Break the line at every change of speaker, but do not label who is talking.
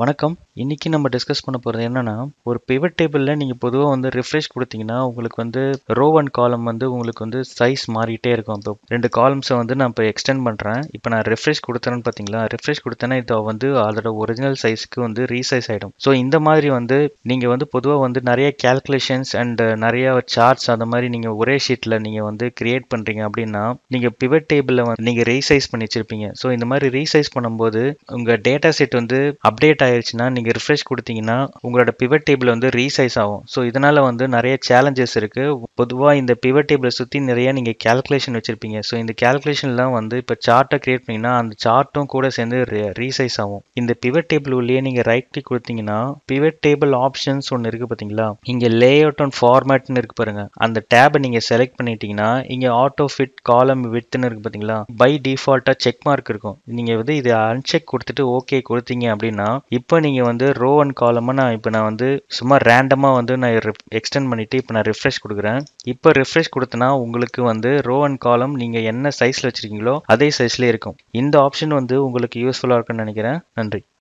வணக்கம். இன்னைக்கு நம்ம டிஸ்கஸ் பண்ண போறது என்னன்னா, ஒரு பிவட் டேபிள்ல நீங்க பொதுவா ரிஃப்ரெஷ் குடுத்தீங்கன்னா, உங்களுக்கு ரோ அண்ட் காலம் உங்களுக்கு சைஸ் மாறிட்டே இருக்கும். இப்போ 2 காலம்ஸ நான் இப்போ எக்ஸ்டெண்ட் பண்றேன். இப்போ நான் ரிஃப்ரெஷ் குடுத்தேன்னு பார்த்தீங்களா? ரிஃப்ரெஷ் குடுத்தேன்னா, இது அதோட ஒரிஜினல் சைஸ்க்கு ரீசைஸ் ஆயிடும். ஸோ இந்த மாதிரி நீங்க பொதுவா நெறைய கால்குலேஷன்ஸ் அண்ட் நெறைய சார்ட்ஸ் அந்த மாதிரி நீங்க ஒரே ஷீட்ல நீங்க கிரியேட் பண்றீங்க அப்படின்னா, நீங்க பிவட் டேபிள்ல நீங்க ரீசைஸ் பண்ணி வச்சிருப்பீங்க. ஸோ இந்த மாதிரி ரீசைஸ் பண்ணும்போது உங்க டேட்டா செட் அப்டேட் ஆயிருச்சுன்னா நீங்க ரிஃப்ரெஷ் கொடுத்தீங்கன்னா உங்களோட பிவட் டேபிள் ரீசைஸ் ஆகும். ஸோ இதனால நிறைய சேலஞ்சஸ் இருக்கு. பொதுவா இந்த பிவட் டேபிளை சுத்தி நிறைய நீங்க கால்குலேஷன் வச்சிருப்பீங்க. ஸோ இந்த கால்குலேஷன்லாம் இப்போ சார்ட்டை கிரியேட் பண்ணீங்கன்னா அந்த சார்ட்டும் கூட சேர்ந்து ரீசைஸ் ஆகும். இந்த பிவட் டேபிள் உள்ளே நீங்க ரைட் கிளிக் கொடுத்தீங்கன்னா பிவட் டேபிள் ஆப்ஷன்ஸ் ஒன்று இருக்கு பாத்தீங்களா? இங்க லேஅவுட் அண்ட் ஃபார்மேட்னு இருக்கு பாருங்க. அந்த டேபை நீங்க செலக்ட் பண்ணிட்டீங்கன்னா இங்க ஆட்டோ ஃபிட் காலம் விட்த்னு இருக்கு பாத்தீங்களா? பை டிஃபால்ட்டா செக் மார்க் இருக்கும். நீங்க இது அன்செக் கொடுத்துட்டு ஓகே கொடுத்தீங்க அப்படின்னா இப்போ நீங்க ரோ அண்ட் காலமா நான் சும்மா ரேண்டமா நான் எக்ஸ்டெண்ட் பண்ணிட்டு இப்போ நான் ரிஃப்ரெஷ் கொடுக்குறேன். இப்போ ரிஃப்ரெஷ் கொடுத்தனா உங்களுக்கு ரோ அண்ட் காலம் நீங்க என்ன சைஸ்ல வச்சிருக்கீங்களோ அதே சைஸ்ல இருக்கும். இந்த ஆப்ஷன் உங்களுக்கு யூஸ்ஃபுல்லா இருக்கும்னு நினைக்கிறேன். நன்றி.